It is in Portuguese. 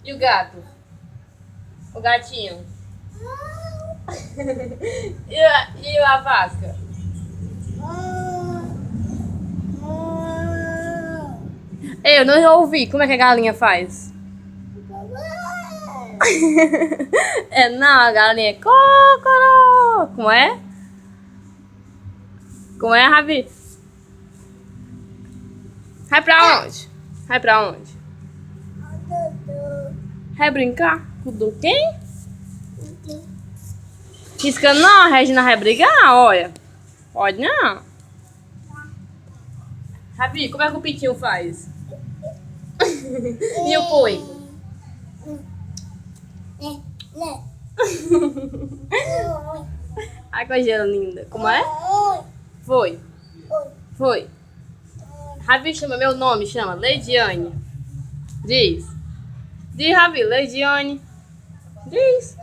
E o gato? O gatinho? E a vaca? Eu não ouvi. Como é que a galinha faz? É, não, a galinha é cocoró. Como é? Como é, Ravi? Vai pra onde? Vai pra onde? Vai brincar? Com quem? Risca não, a Regina vai brigar, olha. Pode não. Ravi, como é que o Pitinho faz? E o Poico? Ai, coisa linda. Como é? Foi. Foi. Ravi chama meu nome, chama Leidiane. Diz. Diz, Ravi, Leidiane. Diz.